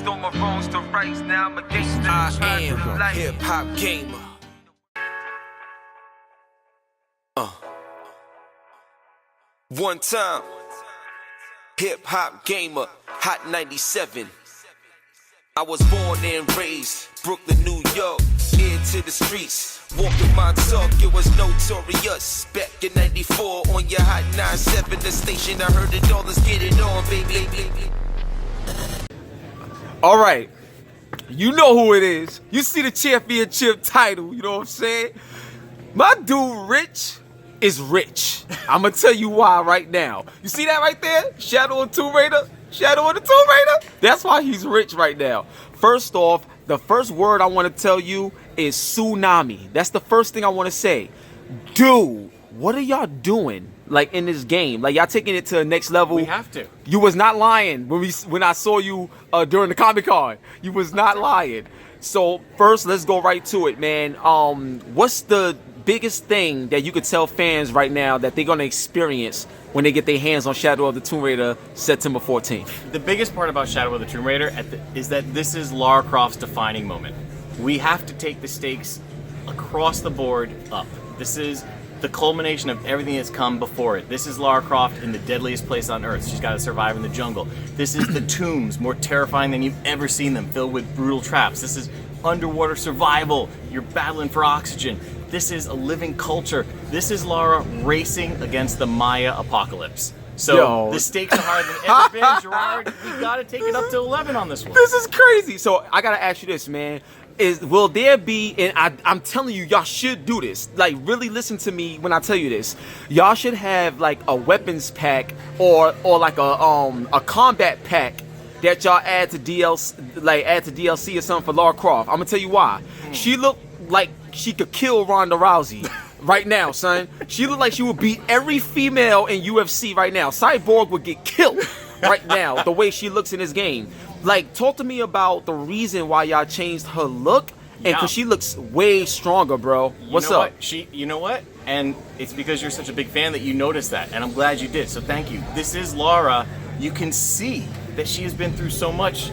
changed all my wrongs to rights. Now I'm a gangster. I am HipHopGamer. One time, HipHopGamer, Hot 97. I was born and raised, Brooklyn, New York, ear to the streets. Walking my talk, it was notorious. Back in 94 on your Hot 97, the station I heard it all, let's get it on, baby. All right, you know who it is. You see the championship title, you know what I'm saying? My dude Rich is rich. I'm gonna tell you why right now. You see that right there? Shadow of Tomb Raider? Shadow of the Tomb Raider? That's why he's rich right now. First off, the first word I want to tell you is tsunami. That's the first thing I want to say. Dude, what are y'all doing? Like in this game, like y'all taking it to the next level. We have to. You was not lying when I saw you during the Comic-Con. You was not lying. So first, let's go right to it, man. What's the biggest thing that you could tell fans right now that they're gonna experience when they get their hands on Shadow of the Tomb Raider September 14th? The biggest part about Shadow of the Tomb Raider is that this is Lara Croft's defining moment. We have to take the stakes across the board up. This is the culmination of everything that's come before it. This is Lara Croft in the deadliest place on Earth. She's got to survive in the jungle. This is the tombs, more terrifying than you've ever seen them, filled with brutal traps. This is underwater survival. You're battling for oxygen. This is a living culture. This is Lara racing against the Maya apocalypse. So the stakes are higher than ever been, Gerard. We gotta take it up to 11 on this one. This is crazy. So I gotta ask you this, man. Will there be, and I'm telling you, y'all should do this. Like, really listen to me when I tell you this. Y'all should have like a weapons pack or like a combat pack that y'all add to DLC or something for Lara Croft. I'm gonna tell you why. She looked like she could kill Ronda Rousey right now, son. She looked like she would beat every female in UFC right now. Cyborg would get killed right now the way she looks in this game. Like, talk to me about the reason why y'all changed her look, and because she looks way stronger, bro. What's up? You know what? And it's because you're such a big fan that you noticed that, and I'm glad you did. So thank you. This is Lara. You can see that she has been through so much.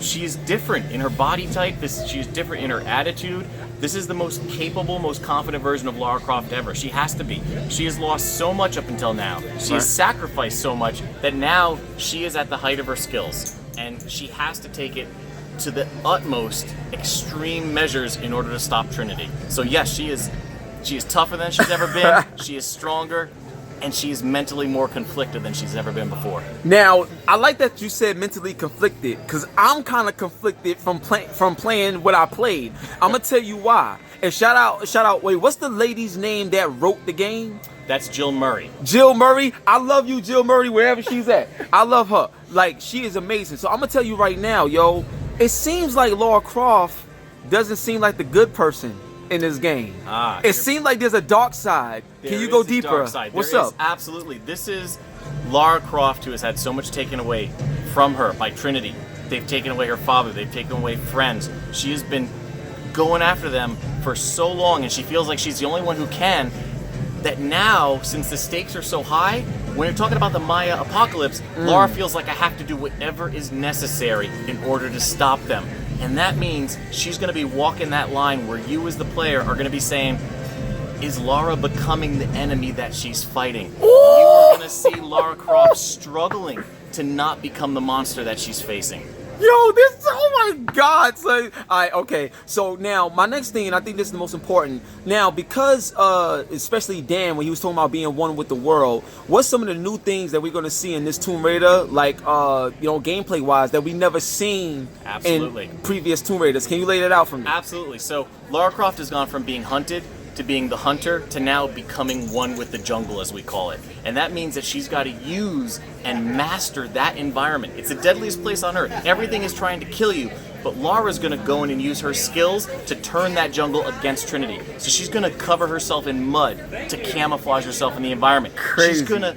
She is different in her body type. She is different in her attitude. This is the most capable, most confident version of Lara Croft ever. She has to be. She has lost so much up until now. She has sacrificed so much that now she is at the height of her skills. And she has to take it to the utmost extreme measures in order to stop Trinity. So yes, she is tougher than she's ever been. She is stronger. And she's mentally more conflicted than she's ever been before. Now, I like that you said mentally conflicted, because I'm kind of conflicted from playing what I played. I'm gonna tell you why. And shout out. Wait, what's the lady's name that wrote the game? That's Jill Murray. Jill Murray. I love you, Jill Murray, wherever she's at. I love her. Like, she is amazing. So I'm gonna tell you right now, yo. It seems like Lara Croft doesn't seem like the good person in this game. It seems like there's a dark side. Can you go deeper? What's up? Absolutely. This is Lara Croft, who has had so much taken away from her by Trinity. They've taken away her father. They've taken away friends. She has been going after them for so long, and she feels like she's the only one who can. That now, since the stakes are so high, when you're talking about the Maya apocalypse, Lara feels like I have to do whatever is necessary in order to stop them. And that means she's going to be walking that line where you as the player are going to be saying, is Lara becoming the enemy that she's fighting? You are going to see Lara Croft struggling to not become the monster that she's facing. Yo, oh my God, son. Alright, okay. So now, my next thing, and I think this is the most important. Now, because, especially Dan, when he was talking about being one with the world, what's some of the new things that we're going to see in this Tomb Raider, like, gameplay-wise, that we never seen in previous Tomb Raiders? Can you lay that out for me? Absolutely. So, Lara Croft has gone from being hunted to being the hunter to now becoming one with the jungle, as we call it. And that means that she's got to use and master that environment. It's the deadliest place on Earth. Everything is trying to kill you, but Lara's going to go in and use her skills to turn that jungle against Trinity. So she's going to cover herself in mud to camouflage herself in the environment. Crazy. She's going to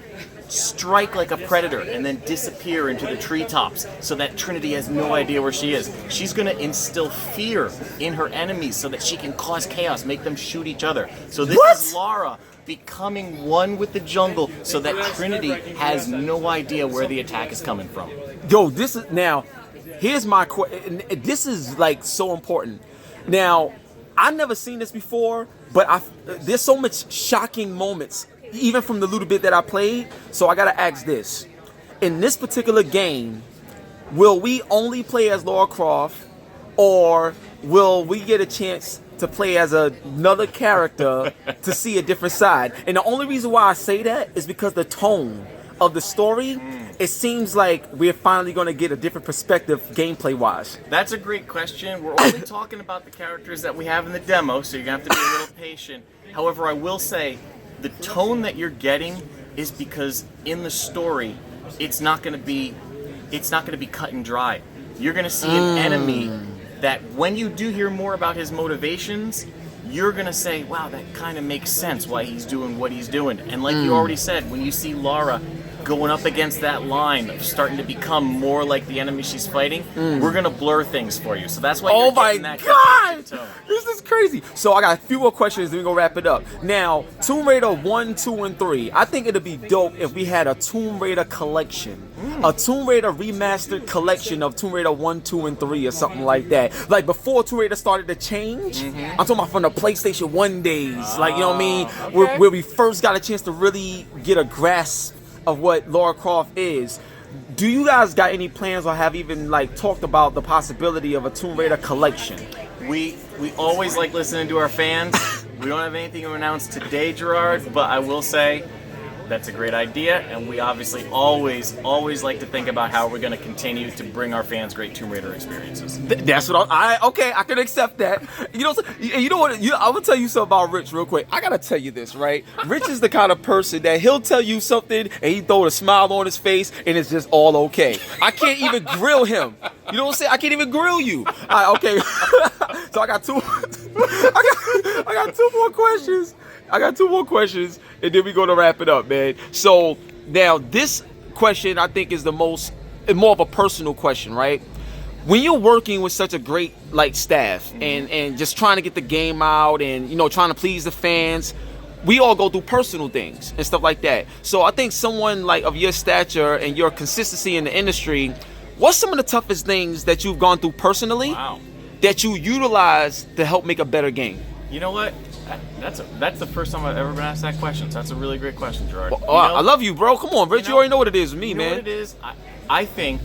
strike like a predator and then disappear into the treetops so that Trinity has no idea where she is. She's going to instill fear in her enemies so that she can cause chaos, make them shoot each other. So this is Lara becoming one with the jungle so that Trinity has no idea where the attack is coming from. Yo, this is now. here's my question. This is like so important. Now, I've never seen this before, but there's so much shocking moments, even from the little bit that I played. So I gotta ask this: in this particular game, will we only play as Lara Croft, or will we get a chance to play as another character to see a different side? And the only reason why I say that is because the tone of the story, it seems like we're finally going to get a different perspective gameplay wise. That's a great question. We're only talking about the characters that we have in the demo, so you're going to have to be a little patient. However, I will say the tone that you're getting is because in the story, it's not going to be cut and dry. You're going to see an enemy that when you do hear more about his motivations, you're going to say, wow, that kind of makes sense why he's doing what he's doing. And like you already said, when you see Lara going up against that line of starting to become more like the enemy she's fighting, we're going to blur things for you. So that's why you're getting that God! tone. This is crazy. So I got a few more questions, then we're going to wrap it up. Now, Tomb Raider 1, 2, and 3. I think it'd be dope if we had a Tomb Raider collection. A Tomb Raider remastered collection of Tomb Raider 1, 2, and 3 or something like that. Like before Tomb Raider started to change. I'm talking about from the PlayStation 1 days. Like, you know what I mean? Okay. Where we first got a chance to really get a grasp of what Lara Croft is. Do you guys got any plans or have even like talked about the possibility of a Tomb Raider collection? We always like listening to our fans. We don't have anything to announce today, Gerard, but I will say that's a great idea, and we obviously always like to think about how we're going to continue to bring our fans great Tomb Raider experiences. That's what I can accept that. You know what? I'm gonna tell you something about Rich real quick. I gotta tell you this, right? Rich is the kind of person that he'll tell you something and he throw a smile on his face and it's just all okay. I can't even grill him. You know what I'm saying? I can't even grill you. All right, okay. So I got two. I got two more questions. And then we're going to wrap it up, man. So now this question I think is more of a personal question, right? When you're working with such a great like staff and just trying to get the game out and trying to please the fans, we all go through personal things and stuff like that. So I think someone like of your stature and your consistency in the industry, what's some of the toughest things that you've gone through personally that you utilize to help make a better game? You know what? That's the first time I've ever been asked that question. So that's a really great question, Gerard. Well, I love you, bro. Come on, Rich. You already know what it is with me, you man. Know what it is? I think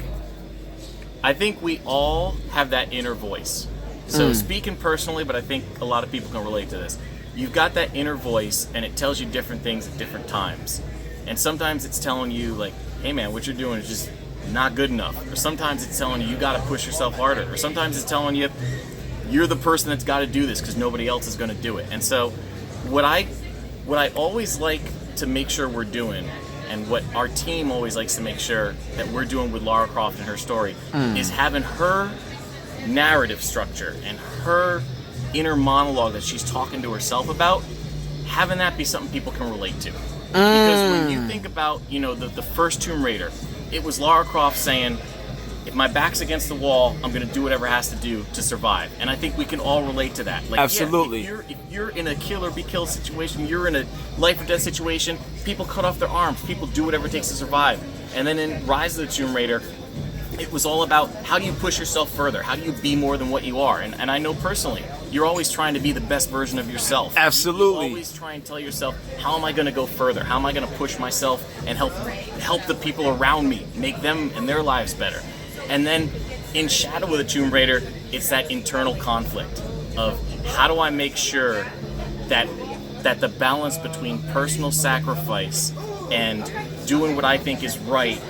we all have that inner voice. So speaking personally, but I think a lot of people can relate to this. You've got that inner voice, and it tells you different things at different times. And sometimes it's telling you, like, hey, man, what you're doing is just not good enough. Or sometimes it's telling you got to push yourself harder. Or sometimes it's telling you you're the person that's got to do this because nobody else is going to do it. And so what I always like to make sure we're doing, and what our team always likes to make sure that we're doing with Lara Croft and her story, is having her narrative structure and her inner monologue that she's talking to herself about, having that be something people can relate to. Because when you think about, the first Tomb Raider, it was Lara Croft saying, if my back's against the wall, I'm going to do whatever it has to do to survive. And I think we can all relate to that. Like, absolutely. Yeah, if you're in a kill or be killed situation, you're in a life or death situation, people cut off their arms, people do whatever it takes to survive. And then in Rise of the Tomb Raider, it was all about how do you push yourself further? How do you be more than what you are? And I know personally, you're always trying to be the best version of yourself. Absolutely. You always try and tell yourself, how am I going to go further? How am I going to push myself and help the people around me, make them and their lives better? And then in Shadow of the Tomb Raider, it's that internal conflict of how do I make sure that the balance between personal sacrifice and doing what I think is right,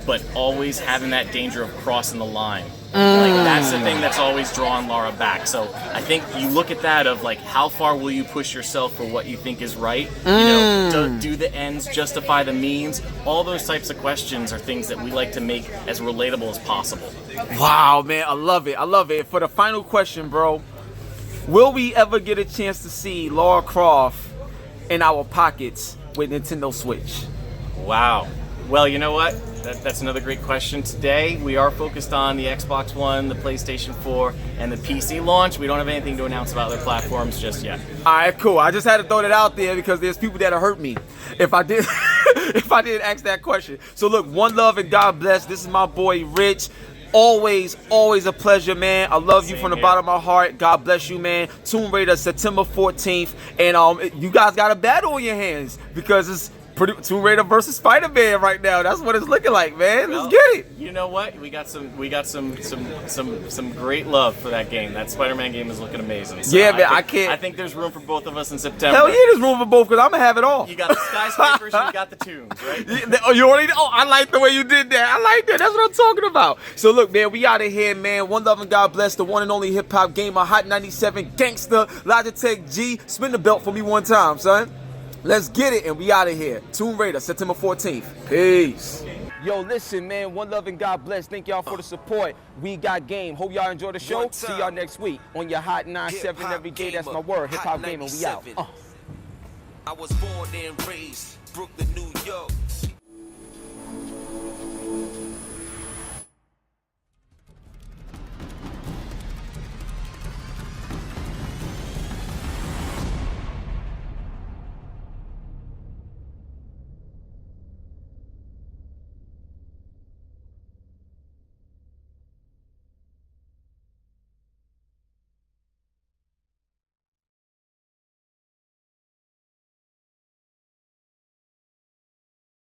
but always having that danger of crossing the line. Like, that's the thing that's always drawn Lara back. So I think you look at that of like, how far will you push yourself for what you think is right? Do the ends justify the means? All those types of questions are things that we like to make as relatable as possible. Wow, man, I love it. For the final question, bro, will we ever get a chance to see Lara Croft in our pockets with Nintendo Switch? Wow. Well, you know what? That's another great question. Today, we are focused on the Xbox One, the PlayStation 4, and the PC launch. We don't have anything to announce about other platforms just yet. All right, cool. I just had to throw that out there because there's people that'll hurt me if I didn't ask that question. So look, one love and God bless. This is my boy Rich. Always a pleasure, man. I love you Same from the here. bottom of my heart. God bless you, man. Tomb Raider, September 14th. And you guys got a battle on your hands because it's Tomb Raider versus Spider-Man right now. That's what it's looking like, man. Well, Let's get it. You know what? We got some great love for that game. That Spider-Man game is looking amazing. So Yeah, man, I can't- I think there's room for both of us in September. Hell yeah, there's room for both because I'm gonna have it all. You got the skyscrapers and you got the tombs, right? You already. Oh, I like the way you did that. I like that. That's what I'm talking about. So look, man, we out of here, man. One love and God bless the one and only hip hop gamer, Hot 97 gangster, Logitech G. Spin the belt for me one time, son. Let's get it, and we out of here. Tomb Raider, September 14th. Peace. Yo, listen, man. One love and God bless. Thank y'all for the support. We got game. Hope y'all enjoy the show. See y'all next week on your Hot 97 every day. That's my word. Hip Hop Gamer. We out. I was born and raised Brooklyn, New York.